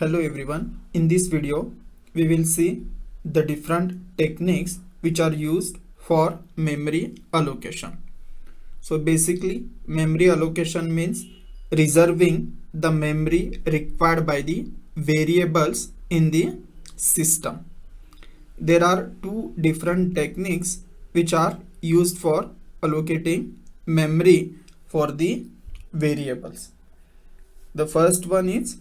Hello everyone, in this video we will see the different techniques which are used for memory allocation. So basically memory allocation means reserving the memory required by the variables in the system. There are two different techniques which are used for allocating memory for the variables. The first one is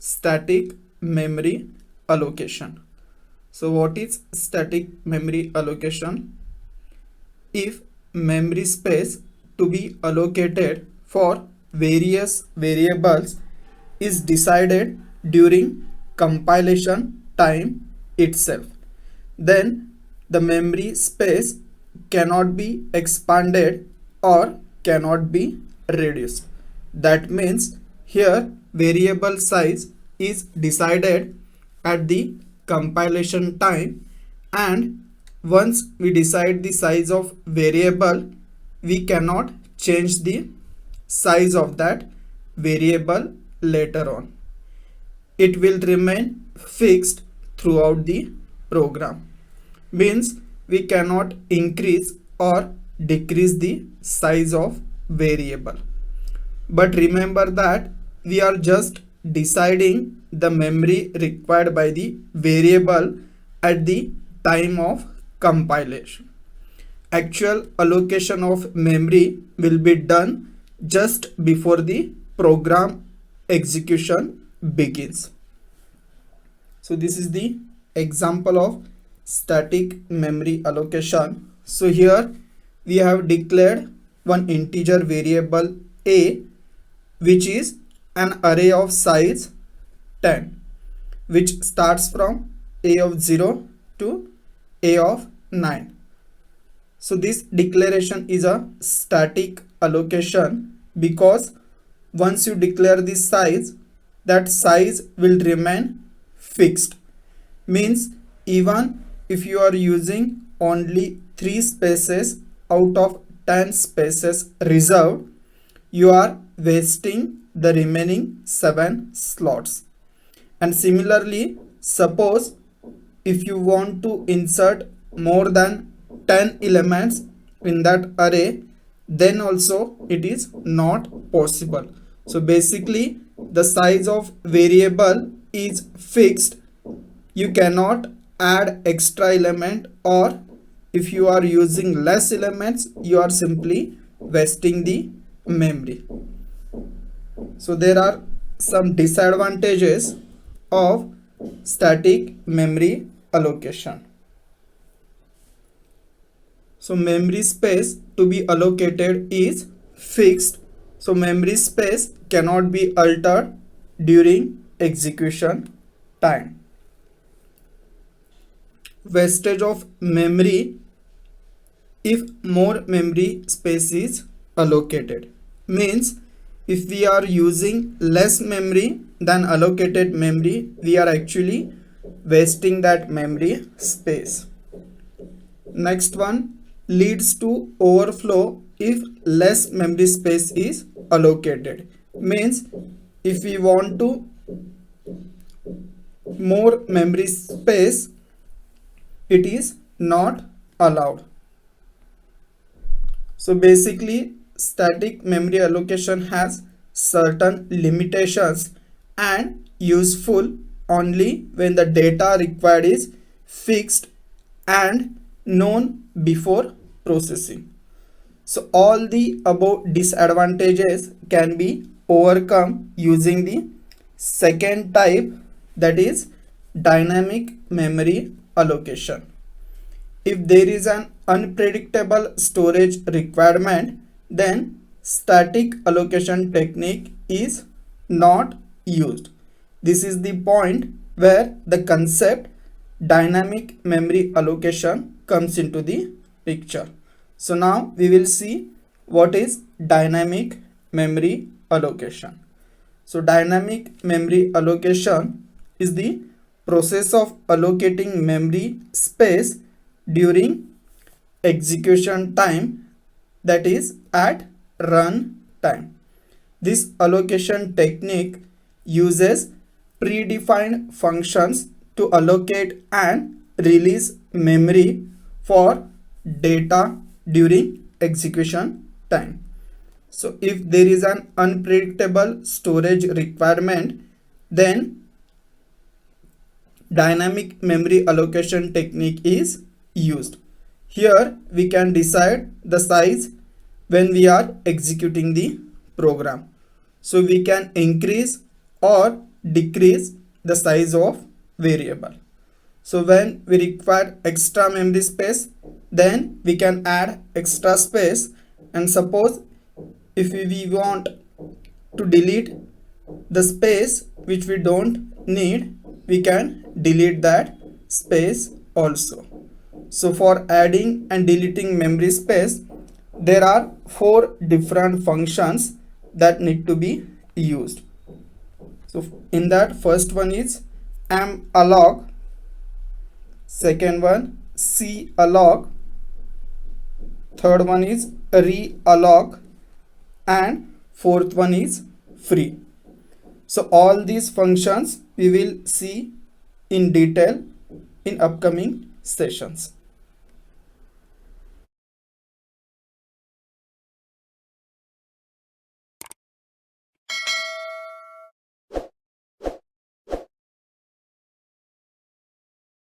static memory allocation. So what is static memory allocation? If memory space to be allocated for various variables is decided during compilation time itself, then the memory space cannot be expanded or cannot be reduced. That means here variable size is decided at the compilation time, and once we decide the size of variable, we cannot change the size of that variable later on. It will remain fixed throughout the program. Means we cannot increase or decrease the size of variable. But remember that we are just deciding the memory required by the variable at the time of compilation. Actual allocation of memory will be done just before the program execution begins. So this is the example of static memory allocation. So here we have declared one integer variable a, which is an array of size 10, which starts from a of 0 to a of 9. So this declaration is a static allocation because once you declare the size, that size will remain fixed. Means even if you are using only 3 spaces out of 10 spaces reserved, you are wasting the remaining 7 slots. And similarly, suppose if you want to insert more than 10 elements in that array, then also it is not possible. So basically the size of variable is fixed. You cannot add extra element, or if you are using less elements, you are simply wasting the memory. So there are some disadvantages of static memory allocation. So memory space to be allocated is fixed. So memory space cannot be altered during execution time. Wastage of memory if more memory space is allocated. Means if we are using less memory than allocated memory, we are actually wasting that memory space. Next one, leads to overflow if less memory space is allocated. Means if we want to more memory space, it is not allowed. So basically static memory allocation has certain limitations and useful only when the data required is fixed and known before processing. So all the above disadvantages can be overcome using the second type, that is dynamic memory allocation. If there is an unpredictable storage requirement, then static allocation technique is not used. This is the point where the concept dynamic memory allocation comes into the picture. So now we will see what is dynamic memory allocation. So dynamic memory allocation is the process of allocating memory space during execution time, that is at run time. This allocation technique uses predefined functions to allocate and release memory for data during execution time. So if there is an unpredictable storage requirement, then dynamic memory allocation technique is used. Here we can decide the size when we are executing the program. So we can increase or decrease the size of variable. So when we require extra memory space, then we can add extra space, and suppose if we want to delete the space which we don't need, we can delete that space also. So for adding and deleting memory space, there are 4 different functions that need to be used. So in that, first one is malloc, second one calloc, third one is realloc, and fourth one is free. So all these functions we will see in detail in upcoming sessions.